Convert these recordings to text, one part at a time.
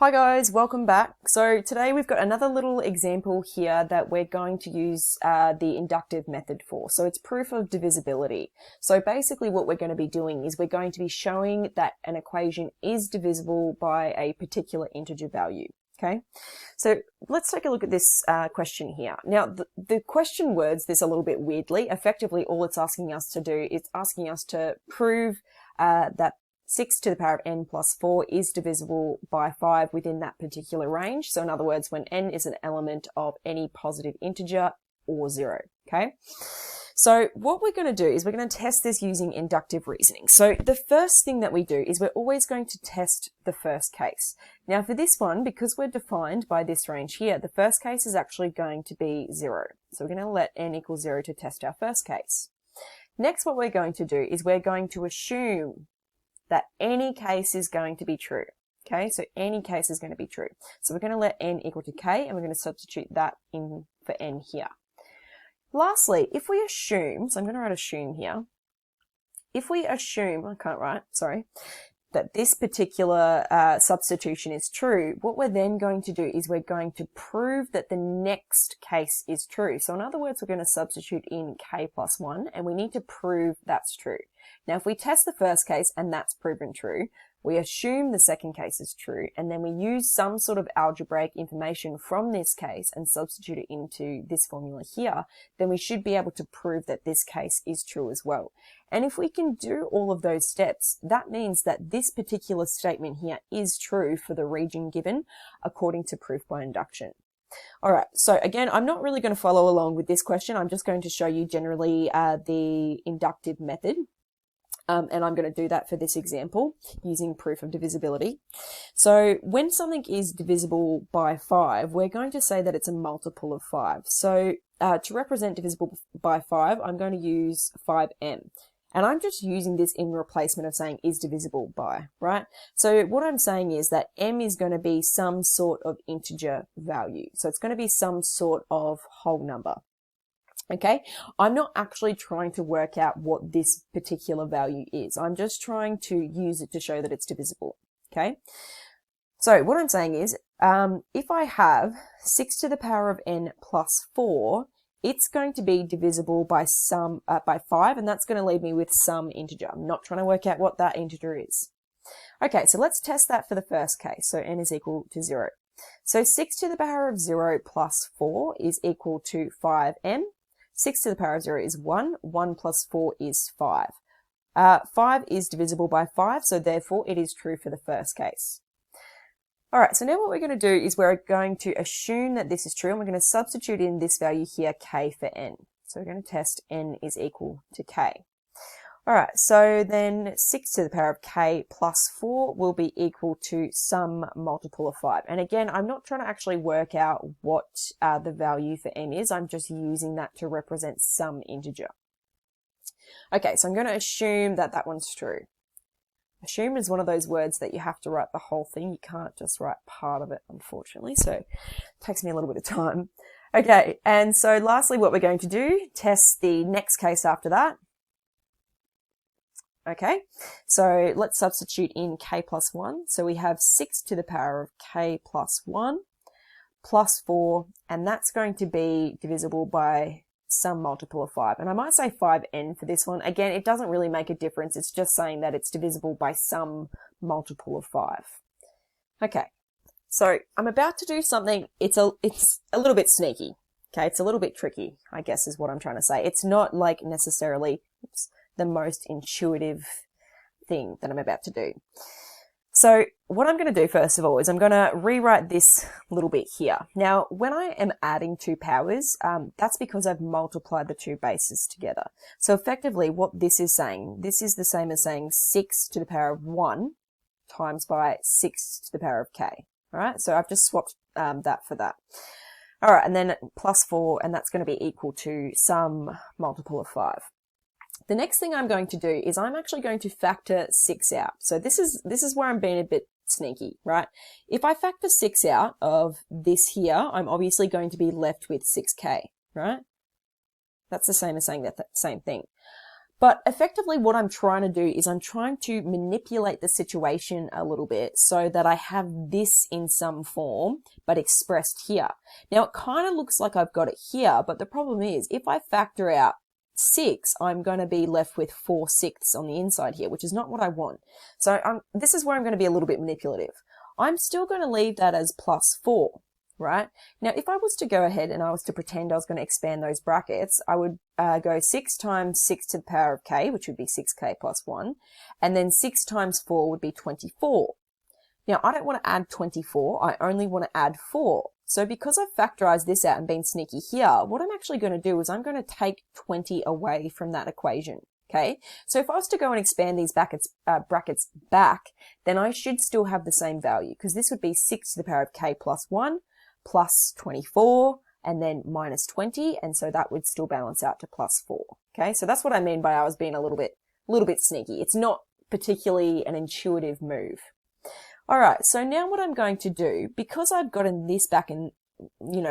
Hi guys, welcome back. So today we've got another little example here that we're going to use the inductive method for. So it's proof of divisibility. So basically what we're going to be doing is we're going to be showing that an equation is divisible by a particular integer value. Okay, so let's take a look at this question here. Now the question words this a little bit weirdly. Effectively all it's asking us to do is asking us to prove that 6 to the power of n plus 4 is divisible by 5 within that particular range. So in other words, when n is an element of any positive integer or 0, okay? So what we're going to do is we're going to test this using inductive reasoning. So the first thing that we do is we're always going to test the first case. Now for this one, because we're defined by this range here, the first case is actually going to be 0. So we're going to let n equal 0 to test our first case. Next, what we're going to do is we're going to assume that any case is going to be true. Okay, so any case is going to be true. So we're going to let n equal to k, and we're going to substitute that in for n here. Lastly, if we assume, so I'm going to write assume here. If we assume, I can't write, sorry, that this particular substitution is true, what we're then going to do is we're going to prove that the next case is true. So in other words, we're going to substitute in k plus 1, and we need to prove that's true. Now, if we test the first case and that's proven true, we assume the second case is true, and then we use some sort of algebraic information from this case and substitute it into this formula here, then we should be able to prove that this case is true as well. And if we can do all of those steps, that means that this particular statement here is true for the region given according to proof by induction. All right, so again, I'm not really going to follow along with this question. I'm just going to show you generally the inductive method. And I'm going to do that for this example using proof of divisibility. So when something is divisible by 5, we're going to say that it's a multiple of 5. So to represent divisible by 5, I'm going to use 5m. And I'm just using this in replacement of saying is divisible by, right? So what I'm saying is that m is going to be some sort of integer value. So it's going to be some sort of whole number. Okay, I'm not actually trying to work out what this particular value is. I'm just trying to use it to show that it's divisible. Okay, so what I'm saying is, if I have 6 to the power of n plus 4, it's going to be divisible by by 5, and that's going to leave me with some integer. I'm not trying to work out what that integer is. Okay, so let's test that for the first case. So n is equal to 0. So 6 to the power of 0 plus 4 is equal to 5m. 6 to the power of 0 is 1. 1 plus 4 is 5. 5 is divisible by 5, so therefore it is true for the first case. All right, so now what we're going to do is we're going to assume that this is true, and we're going to substitute in this value here, k for n. So we're going to test n is equal to k. All right, so then 6 to the power of k plus 4 will be equal to some multiple of 5. And again, I'm not trying to actually work out what the value for n is. I'm just using that to represent some integer. Okay, so I'm going to assume that that one's true. Assume is one of those words that you have to write the whole thing. You can't just write part of it, unfortunately. So it takes me a little bit of time. Okay, and so lastly, what we're going to do, test the next case after that. Okay, so let's substitute in k plus 1. So we have 6 to the power of k plus 1 plus 4, and that's going to be divisible by some multiple of 5. And I might say 5n for this one. Again, it doesn't really make a difference. It's just saying that it's divisible by some multiple of 5. Okay, so I'm about to do something. It's a little bit sneaky. Okay, it's a little bit tricky, I guess is what I'm trying to say. It's not like necessarily the most intuitive thing that I'm about to do. So what I'm going to do first of all is I'm going to rewrite this little bit here. Now, when I am adding two powers, that's because I've multiplied the two bases together. So effectively what this is saying, this is the same as saying 6 to the power of 1 times by 6 to the power of k. All right, so I've just swapped that for that. All right, and then plus 4, and that's going to be equal to some multiple of 5. The next thing I'm going to do is I'm actually going to factor 6 out. So this is where I'm being a bit sneaky, right? If I factor 6 out of this here, I'm obviously going to be left with 6k, right? That's the same as saying that same thing. But effectively what I'm trying to do is I'm trying to manipulate the situation a little bit so that I have this in some form, but expressed here. Now it kind of looks like I've got it here, but the problem is if I factor out 6, I'm going to be left with 4/6 on the inside here, which is not what I want. So this is where I'm going to be a little bit manipulative. I'm still going to leave that as +4. Right? Now, if I was to go ahead and I was to pretend I was going to expand those brackets, I would go 6 times 6 to the power of k, which would be 6k plus 1, and then 6 times 4 would be 24. Now, I don't want to add 24, I only want to add 4. So because I've factorized this out and been sneaky here, what I'm actually going to do is I'm going to take 20 away from that equation. Okay, so if I was to go and expand these brackets back, then I should still have the same value, because this would be 6 to the power of k plus 1, plus 24, and then minus 20, and so that would still balance out to +4. Okay, so that's what I mean by I was being a little bit sneaky. It's not particularly an intuitive move. All right, so now what I'm going to do, because I've gotten this back in,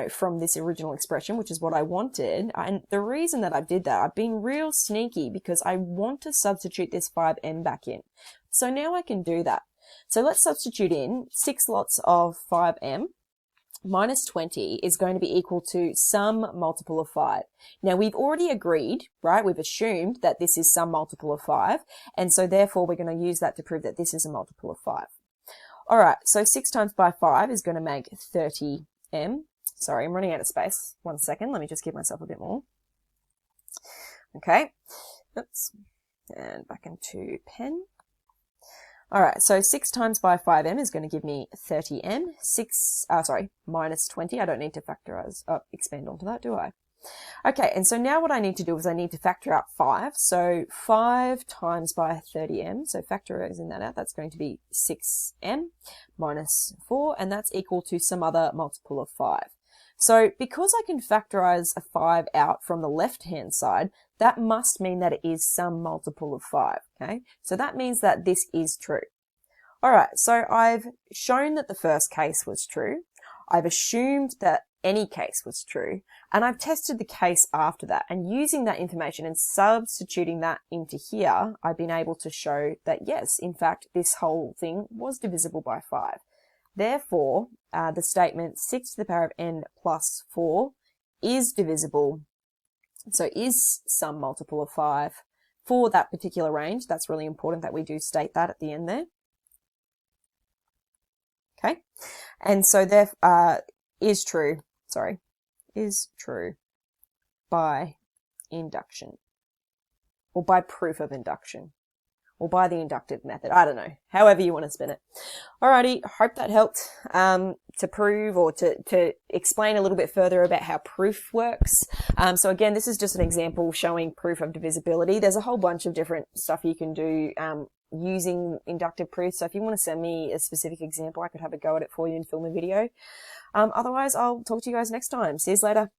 from this original expression, which is what I wanted, and the reason that I did that, I've been real sneaky because I want to substitute this 5m back in. So now I can do that. So let's substitute in 6 lots of 5m. Minus 20 is going to be equal to some multiple of 5. Now we've already agreed, right? We've assumed that this is some multiple of 5. And so therefore we're going to use that to prove that this is a multiple of 5. All right. So 6 times by 5 is going to make 30m. Sorry, I'm running out of space. 1 second. Let me just give myself a bit more. Okay. Oops. And back into pen. All right, so 6 times by 5m is going to give me 30m. Minus 20. I don't need to expand onto that, do I? Okay, and so now what I need to do is I need to factor out 5. So 5 times by 30m, so factorizing that out, that's going to be 6m minus 4, and that's equal to some other multiple of 5. So because I can factorize a 5 out from the left-hand side, that must mean that it is some multiple of 5, okay? So that means that this is true. All right, so I've shown that the first case was true. I've assumed that any case was true, and I've tested the case after that. And using that information and substituting that into here, I've been able to show that yes, in fact, this whole thing was divisible by 5. Therefore, the statement 6 to the power of n plus 4 is divisible, so is some multiple of 5 for that particular range. That's really important that we do state that at the end there. Okay, and so there is true by induction, or by proof of induction, or by the inductive method. I don't know, however you want to spin it. Alrighty, hope that helped to prove or to explain a little bit further about how proof works. So again, this is just an example showing proof of divisibility. There's a whole bunch of different stuff you can do using inductive proof. So if you want to send me a specific example, I could have a go at it for you and film a video. Otherwise, I'll talk to you guys next time. See you later.